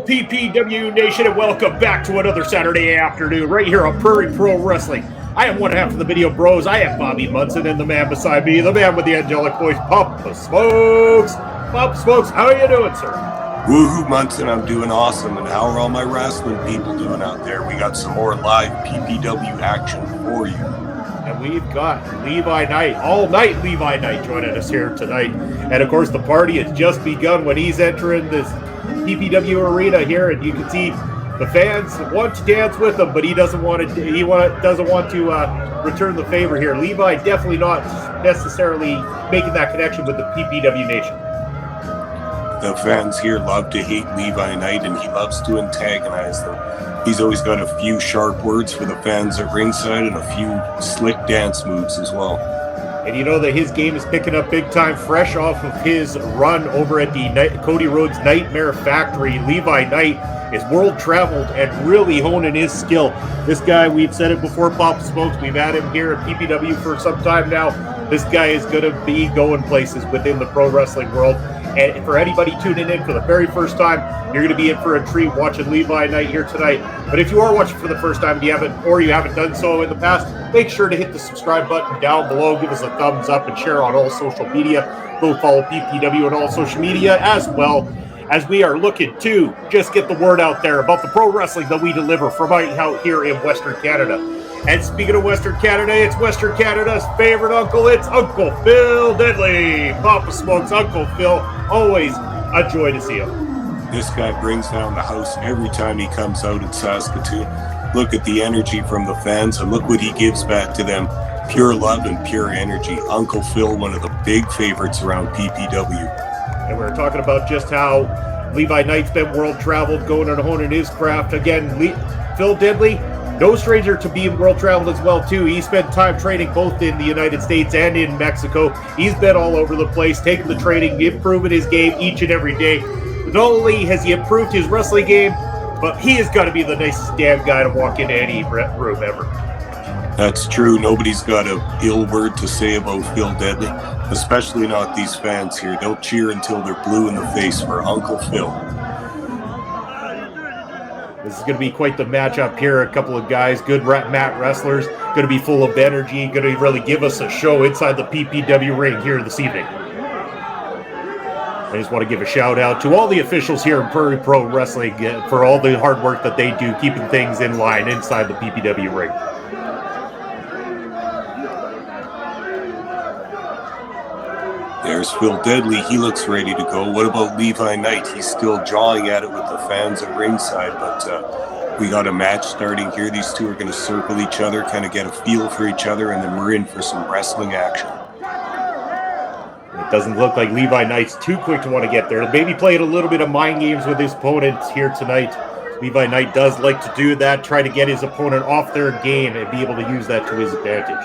PPW Nation, and welcome back to another Saturday afternoon right here on Prairie Pro Wrestling. I am one half of the video bros. I am Bobby Munson, and the man beside me, the man with the angelic voice, Papa Smokes. Papa Smokes, how are you doing, sir? Woohoo, Munson, I'm doing awesome. And how are all my wrestling people doing out there? We got some more live PPW action for you. And we've got Levi Night, all night Levi Night joining us here tonight. And of course, the party has just begun when he's entering this PPW arena here, and you can see the fans want to dance with him, but he doesn't want to. Doesn't want to return the favor here. Levi definitely not necessarily making that connection with the PPW Nation. The fans here love to hate Levi Night, and he loves to antagonize them. He's always got a few sharp words for the fans at ringside and a few slick dance moves as well. And you know that his game is picking up big time, fresh off of his run over at the Cody Rhodes Nightmare Factory. Levi Night is world traveled and really honing his skill. This guy, we've said it before, Papa Smokes, we've had him here at PPW for some time now. This guy is going to be going places within the pro wrestling world. And for anybody tuning in for the very first time, you're going to be in for a treat watching Levi Night here tonight. But if you are watching for the first time, you haven't done so in the past, make sure to hit the subscribe button down below. Give us a thumbs up and share on all social media. Go follow PPW on all social media, as well as we are looking to just get the word out there about the pro wrestling that we deliver from out here in Western Canada. And speaking of Western Canada, it's Western Canada's favorite uncle. It's Uncle Fil Deadly. Papa Smokes, Uncle Phil, always a joy to see him. This guy brings down the house every time he comes out in Saskatoon. Look at the energy from the fans, and look what he gives back to them. Pure love and pure energy. Uncle Phil, one of the big favorites around PPW. And we're talking about just how Levi Knight's been world traveled, going and honing his craft. Again, Fil Deadly, no stranger to being world traveled as well, too. He spent time training both in the United States and in Mexico. He's been all over the place, taking the training, improving his game each and every day. Not only has he improved his wrestling game, but he has got to be the nicest damn guy to walk into any room ever. That's true. Nobody's got an ill word to say about Fil Deadly, especially not these fans here. They'll cheer until they're blue in the face for Uncle Phil. This is going to be quite the matchup here. A couple of guys, good mat wrestlers, going to be full of energy, going to really give us a show inside the PPW ring here this evening. I just want to give a shout out to all the officials here in Prairie Pro Wrestling for all the hard work that they do, keeping things in line inside the PPW ring. There's Fil Deadly. He looks ready to go. What about Levi Night? He's still jawing at it with the fans at ringside, but we got a match starting here. These two are going to circle each other, kind of get a feel for each other, and then we're in for some wrestling action. It doesn't look like Levi Knight's too quick to want to get there. Maybe playing a little bit of mind games with his opponents here tonight. Levi Night does like to do that, try to get his opponent off their game and be able to use that to his advantage.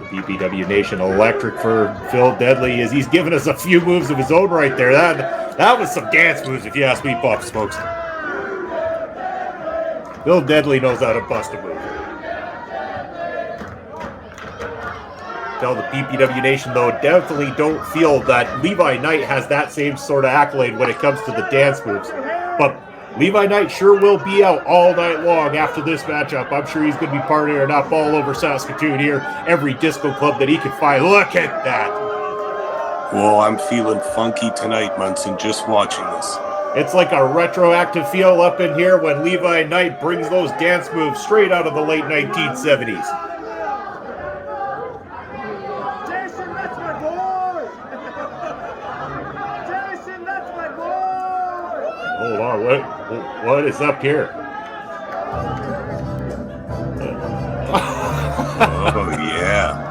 PPW Nation electric for Fil Deadly as he's giving us a few moves of his own right there. That was some dance moves, if you ask me, Pop Smokes. Fil Deadly knows how to bust a move. Tell the PPW Nation, though, definitely don't feel that Levi Night has that same sort of accolade when it comes to the dance moves. But Levi Night sure will be out all night long after this matchup. I'm sure he's going to be partying up all over Saskatoon here. Every disco club that he can find. Look at that. Well, I'm feeling funky tonight, Munson, just watching this. It's like a retroactive feel up in here when Levi Night brings those dance moves straight out of the late 1970s. Hold on, what is up here? Oh, yeah.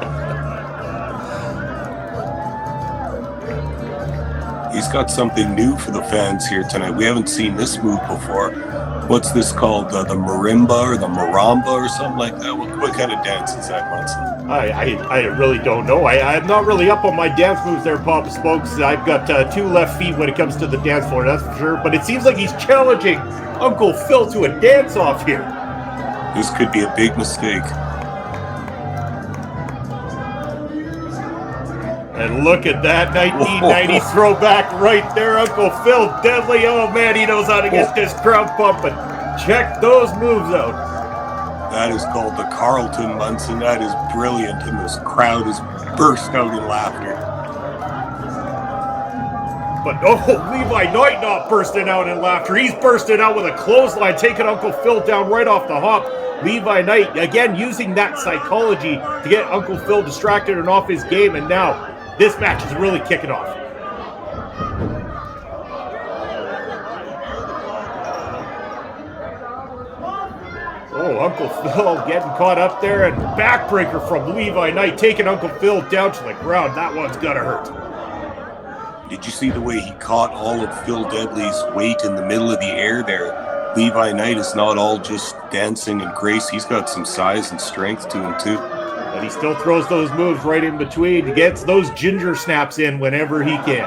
He's got something new for the fans here tonight. We haven't seen this move before. What's this called? The marimba or the maramba or something like that? What kind of dance is that, Munson? I really don't know. I'm not really up on my dance moves there, Papa Smokes. I've got two left feet when it comes to the dance floor, that's for sure. But it seems like he's challenging Uncle Phil to a dance-off here. This could be a big mistake. And look at that 1990s throwback right there. Uncle Fil Deadly. Oh, man, he knows how to get this crowd pumping. Check those moves out. That is called the Carlton, Munson. That is brilliant, and this crowd is burst out in laughter. But Levi Night not bursting out in laughter. He's bursting out with a clothesline, taking Uncle Fil down right off the hop. Levi Night, again, using that psychology to get Uncle Fil distracted and off his game, and now this match is really kicking off. Oh, Uncle Fil getting caught up there, and backbreaker from Levi Night, taking Uncle Fil down to the ground. That one's gotta hurt. Did you see the way he caught all of Fil Deadly's weight in the middle of the air there? Levi Night is not all just dancing and grace. He's got some size and strength to him, too. But he still throws those moves right in between. He gets those ginger snaps in whenever he can.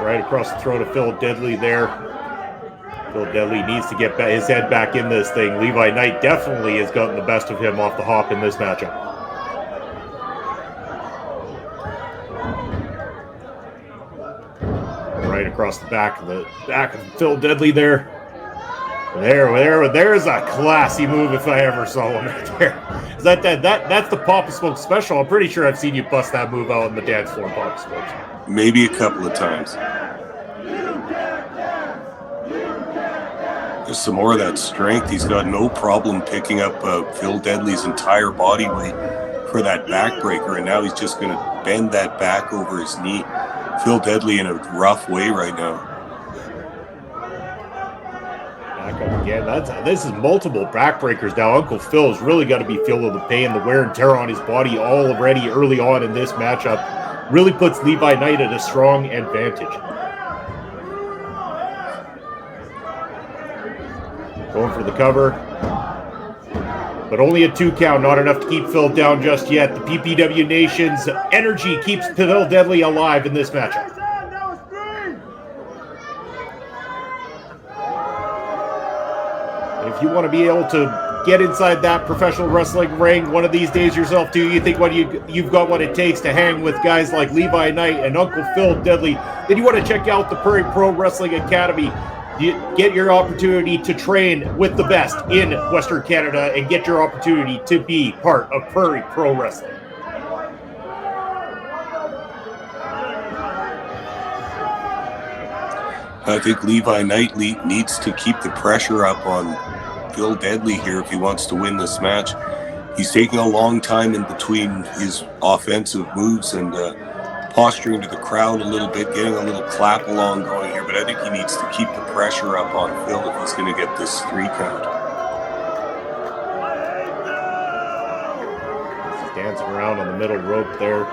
Right across the throat of Fil Deadly there. Fil Deadly needs to get his head back in this thing. Levi Night definitely has gotten the best of him off the hop in this matchup. Right across the back of Fil Deadly there. There's a classy move if I ever saw one right there. That's the Papa Smoke special. I'm pretty sure I've seen you bust that move out on the dance floor, Papa Smoke. Maybe a couple of times. There's some more of that strength. He's got no problem picking up Fil Deadly's entire body weight for that backbreaker, and now he's just going to bend that back over his knee. Fil Deadly in a rough way right now. Back up again. This is multiple backbreakers now. Uncle Phil's really got to be feeling the pain, the wear and tear on his body already early on in this matchup. Really puts Levi Night at a strong advantage. Going for the cover. But only a 2 count, not enough to keep Fil down just yet. The PPW Nation's energy keeps Fil Deadly alive in this matchup. If you want to be able to get inside that professional wrestling ring one of these days yourself too, you think you've got what it takes to hang with guys like Levi Night and Uncle Fil Deadly, then you want to check out the Prairie Pro Wrestling Academy. You get your opportunity to train with the best in Western Canada and get your opportunity to be part of Prairie Pro Wrestling. I think Levi Night needs to keep the pressure up on Fil Deadly here if he wants to win this match. He's taking a long time in between his offensive moves and posturing to the crowd a little bit, getting a little clap along going here, but I think he needs to keep the pressure up on Fil if he's going to get this 3 count. He's dancing around on the middle rope there.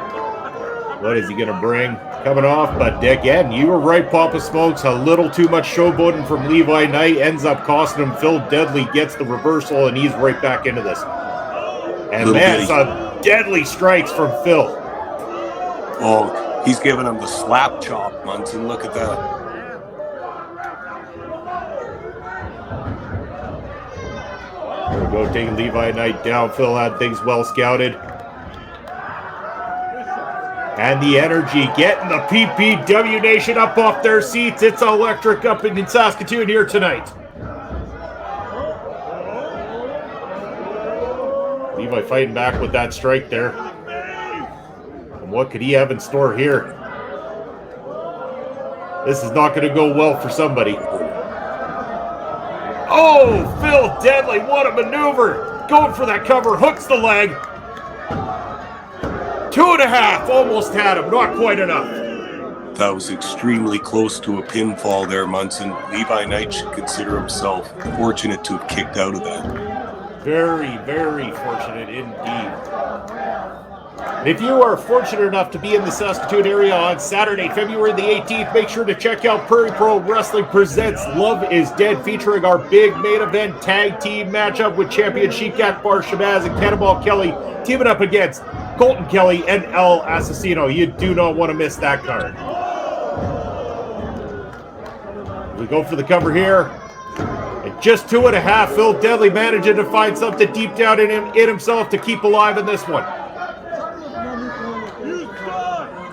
What is he going to bring? Coming off, but again, you were right, Papa Smokes. A little too much showboating from Levi Night ends up costing him. Fil Deadly gets the reversal, and he's right back into this. And man, some deadly strikes from Fil. Oh, he's giving him the slap chop, Munson. Look at that. There we go, taking Levi Night down. Fil had things well scouted. And the energy getting the PPW Nation up off their seats. It's electric up in Saskatoon here tonight. Levi fighting back with that strike there. What could he have in store here? This is not going to go well for somebody. Oh, Fil Deadly, what a maneuver. Going for that cover, hooks the leg. 2.5, almost had him, not quite enough. That was extremely close to a pinfall there, Munson. Levi Night should consider himself fortunate to have kicked out of that. Very, very fortunate indeed. And if you are fortunate enough to be in the Saskatoon area on Saturday, February the 18th, make sure to check out Prairie Pro Wrestling presents Love is Dead, featuring our big main event tag team matchup with champion Sheik Akbar Shabazz and Cannonball Kelly teaming up against Colton Kelly and El Assassino. You do not want to miss that card. We go for the cover here. At just 2.5, Fil Deadly managing to find something deep down in himself to keep alive in this one.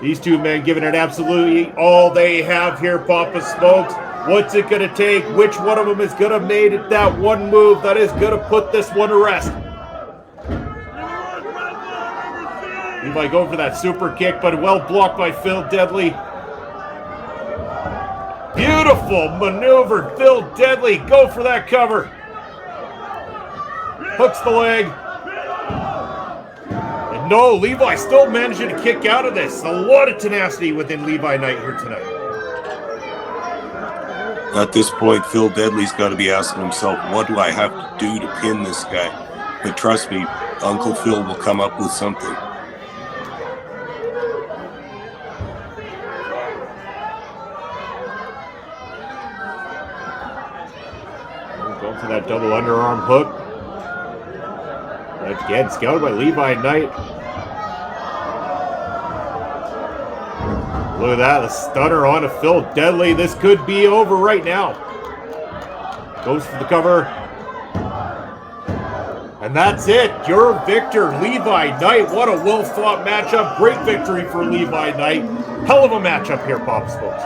These two men giving it absolutely all they have here, Papa Smokes. What's it going to take? Which one of them is going to make it that one move that is going to put this one to rest? Levi going for that super kick, but well blocked by Fil Deadly. Beautiful maneuver, Fil Deadly. Go for that cover. Hooks the leg. And no, Levi still managing to kick out of this. A lot of tenacity within Levi Night here tonight. At this point, Fil Deadly's got to be asking himself, what do I have to do to pin this guy? But trust me, Uncle Phil will come up with something. Going for that double underarm hook. Again, scouted by Levi Night. Look at that, the stunner on to Fil Deadly. This could be over right now. Goes for the cover. And that's it. Your victor, Levi Night. What a well-fought matchup. Great victory for Levi Night. Hell of a matchup here, Pop Smokes.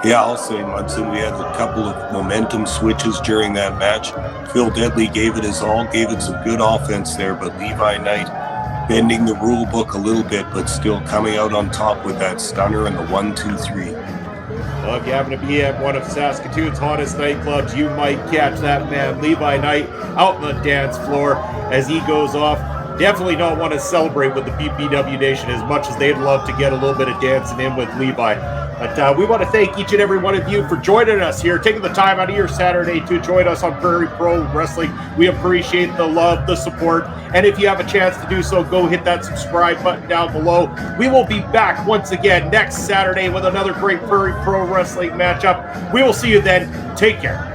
Yeah, I'll say, Munson, we had a couple of momentum switches during that match. Fil Deadly gave it his all, gave it some good offense there, but Levi Night bending the rule book a little bit, but still coming out on top with that stunner and the 1-2-3. Well, if you happen to be at one of Saskatoon's hottest nightclubs, you might catch that man, Levi Night, out on the dance floor as he goes off. Definitely don't want to celebrate with the BPW Nation as much as they'd love to get a little bit of dancing in with Levi. But we want to thank each and every one of you for joining us here, taking the time out of your Saturday to join us on Prairie Pro Wrestling. We appreciate the love, the support, and if you have a chance to do so, go hit that subscribe button down below. We will be back once again next Saturday with another great Prairie Pro Wrestling matchup. We will see you then. Take care.